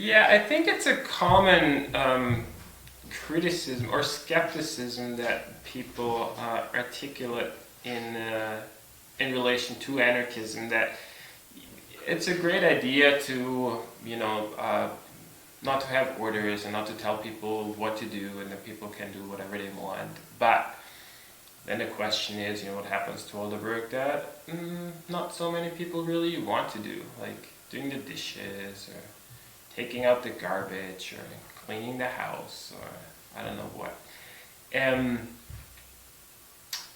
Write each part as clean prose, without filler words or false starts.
Yeah, I think it's a common criticism or skepticism that people articulate in relation to anarchism, that it's a great idea to, not to have orders and not to tell people what to do, and that people can do whatever they want. But then the question is, what happens to all the work that not so many people really want to do, like doing the dishes or taking out the garbage or cleaning the house or I don't know what.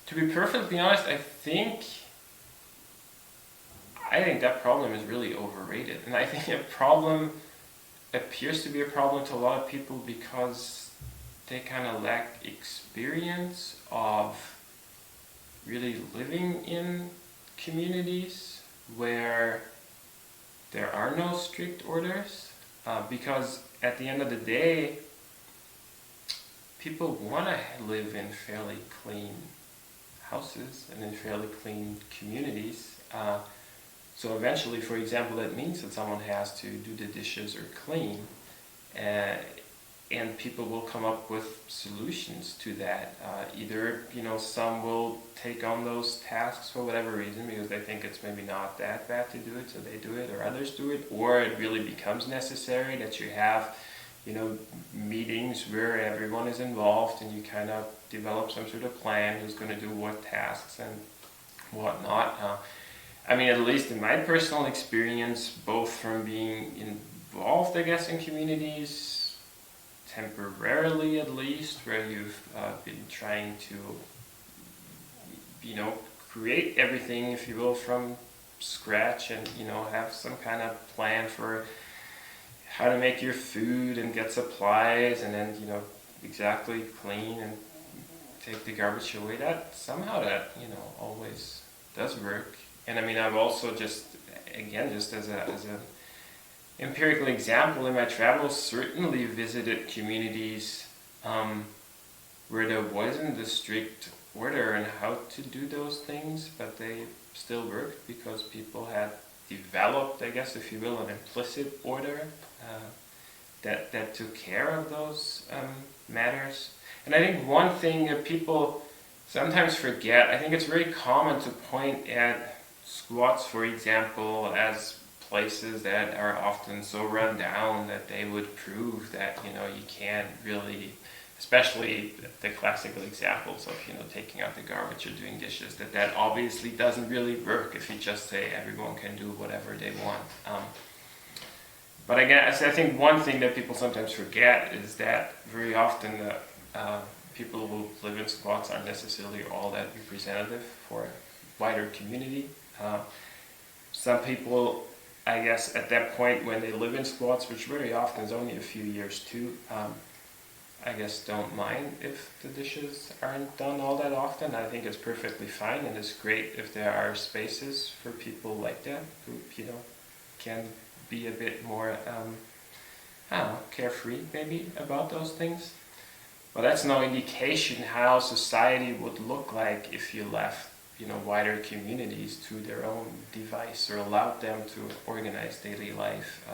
To be perfectly honest, I think that problem is really overrated, and I think a problem appears to be a problem to a lot of people because they kind of lack experience of really living in communities where there are no strict orders, because at the end of the day, people want to live in fairly clean houses and in fairly clean communities. So eventually, for example, that means that someone has to do the dishes or clean, and people will come up with solutions to that. Either, some will take on those tasks for whatever reason because they think it's maybe not that bad to do it, so they do it, or others do it, or it really becomes necessary that you have, meetings where everyone is involved and you kind of develop some sort of plan who's going to do what tasks and whatnot. At least in my personal experience, both from being involved, I guess, in communities, temporarily at least, where you've been trying to, create everything, if you will, from scratch and, have some kind of plan for how to make your food and get supplies and then, exactly clean and take the garbage away. That always does work. And I've also just as an empirical example in my travels, certainly visited communities where there wasn't a strict order on how to do those things, but they still worked because people had developed, I guess, if you will, an implicit order that took care of those matters. And I think one thing that people sometimes forget, I think it's very common to point at squats, for example, as places that are often so run down that they would prove that, you can't really, especially the classical examples of, taking out the garbage or doing dishes, that obviously doesn't really work if you just say everyone can do whatever they want. But I guess I think one thing that people sometimes forget is that very often people who live in squats aren't necessarily all that representative for a wider community. Some people, I guess, at that point when they live in squats, which very often is only a few years too, I guess don't mind if the dishes aren't done all that often. I think it's perfectly fine, and it's great if there are spaces for people like that who, can be a bit more, carefree maybe about those things. But that's no indication how society would look like if you left, wider communities to their own device or allowed them to organize daily life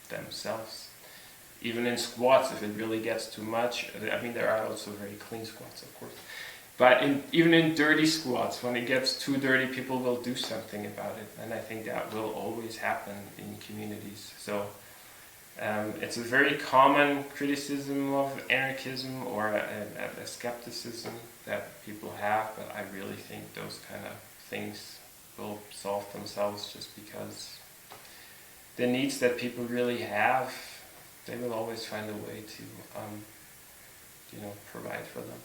themselves. Even in squats, if it really gets too much, there are also very clean squats, of course. But even in dirty squats, when it gets too dirty, people will do something about it. And I think that will always happen in communities. So it's a very common criticism of anarchism or a skepticism that people have, but I really think those kind of things will solve themselves just because the needs that people really have, they will always find a way to, provide for them.